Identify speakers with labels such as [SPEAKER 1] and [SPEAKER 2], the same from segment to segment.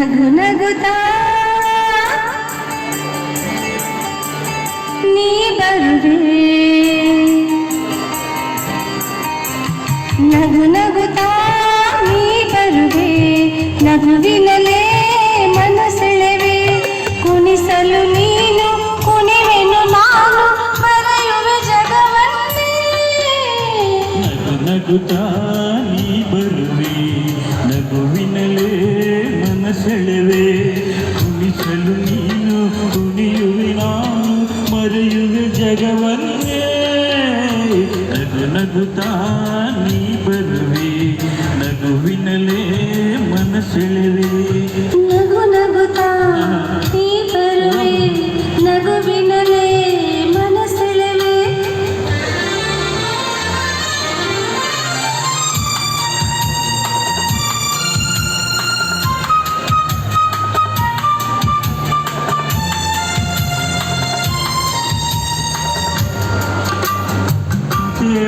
[SPEAKER 1] ನಗು ನಗುತ್ತಾ ನೀ ಬರುವೆ, ನಗು ನಗುತ್ತಾ ನೀ ಬರುವೆ, ನಗುವಿನಲೇ ಮನಸೆಳೆವೆ, ಕುಣಿಸಲು ನೀನು ಕುಣಿವೆನು ನಾನು, ಮರೆಯುವೆ ಜಗವನ್ನೇ.
[SPEAKER 2] ನಗು ನಗುತ್ತಾ ನೀ ಬರುವೆ, ನಗುವಿನಲೇ ಮನಸೆಳೆವೆ, ಕುಣಿಸಲು ನೀನು ಕುಣಿಯುವೆ ನಾನು, ಮರೆಯುವೆ ಜಗವನ್ನೇ. ನಗು ನಗುತ್ತಾ ನೀ ಬರುವೆ, ನಗುವಿನಲೇ ಮನಸೆಳೆವೆ.
[SPEAKER 1] ನಗು ನಗುತ್ತಾ ನೀ ಬರುವೆ, ನಗುವಿನಲೇ ಮನಸೆಳೆವೆ.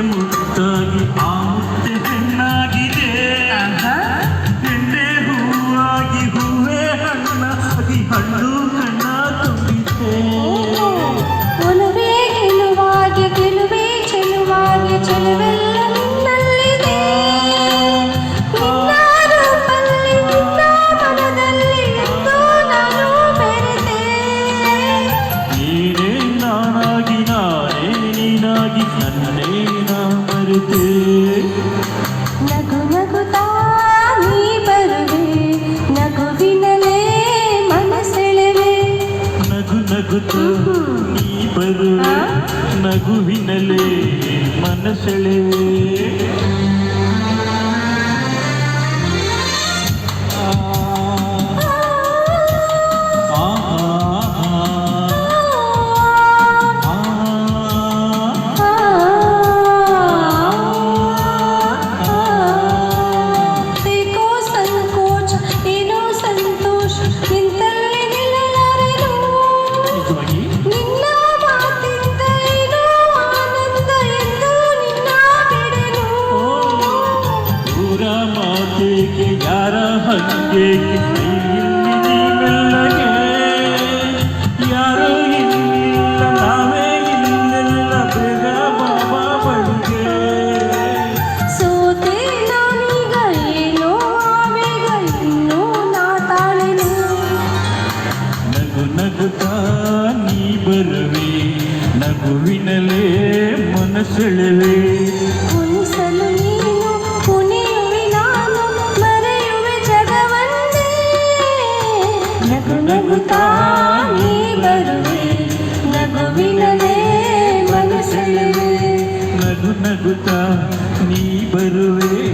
[SPEAKER 2] ಮುತ್ತಾಗಿ ಆ ಮುತ್ತೆ ಹೆಣ್ಣಾಗಿದೆ, ಹೆಣ್ಣೆ ಹೂವಾಗಿ ಹೂವೇ ಹಣ್ಣಾಗಿ ಹಣ್ಣು ಕಣ್ಣ ತುಂಬಿದೆ.
[SPEAKER 1] ಒಲವೇ ಗೆಲುವಾಗಿ ಗೆಲುವೇ ಚೆಲುವಾಗಿ ಚೆಲುವೆಲ್ಲ ನಿನ್ನಲ್ಲಿದೆ, ನಿನ್ನ ರೂಪಲ್ಲಿ ನಿನ್ನ ಮನದಲ್ಲಿ ಎಂದು ನಾನು ಬೆರೆತೆ.
[SPEAKER 2] ನೀನೇ ನಾನಾಗಿ ನಾನೇ ನೀನಾಗಿ ನನ್ನೇ ನಾ ಮರೆತೆ.
[SPEAKER 1] ನಗು ನಗುತ್ತಾ ನೀ ಬರುವೆ, ನಗುವಿನಲೇ ಮನಸೆಳೆವೆ.
[SPEAKER 2] ನಗು ನಗುತ್ತಾ ನೀ ಬರುವೆ, ನಗುವಿನಲೇ ಮನಸೆಳೆವೆ.
[SPEAKER 1] ಬೇಕೋ ಸಂಕೋಚ ಏನೋ ಸಂತೋಷ ನಿಂತಲ್ಲಿ ನಿಲ್ಲಲಾರೆನು, ನಿನ್ನ ಮಾತಿಂದ ಏನೋ ಆನಂದ ಎಂದು ನಿನ್ನ ಬಿಡೆನು.
[SPEAKER 2] ದೂರ ಮಾತೆಗೆ ಯಾರ ಹಂಗೇಕೆ ಇಲ್ಲಿ ಮೆಲ್ಲಗೆ, ಯಾರೋ ಇಲ್ಲ ನಾವೇ ಇಲ್ಲೆಲ್ಲ ಬೇಗ ಬಾಬಾ ಬಳಿಗೆ.
[SPEAKER 1] ಸೋತೆ ನಾನೀಗ ಏನೋ ಆವೇಗ ಇನ್ನೂ ನಾ ತಾಳೆನು.
[SPEAKER 2] ನಗು ನಗುತ್ತಾ ನೀ ಬರುವೆ, ನಗುವಿನಲೇ ಮನಸೆಳೆವೆ.
[SPEAKER 1] ಕುಣಿಸಲು ನೀನು ಕುಣಿಯುವೆ ನಾನು, ಮರೆಯುವೆ ಜಗವನ್ನೇ. ನಗು ನಗುತ್ತಾ ನೀ ಬರುವೆ, ನಗುವಿನಲೇ ಮನಸೆಳೆವೆ.
[SPEAKER 2] ನಗು ನಗುತ್ತಾ ನೀ ಬರುವೆ,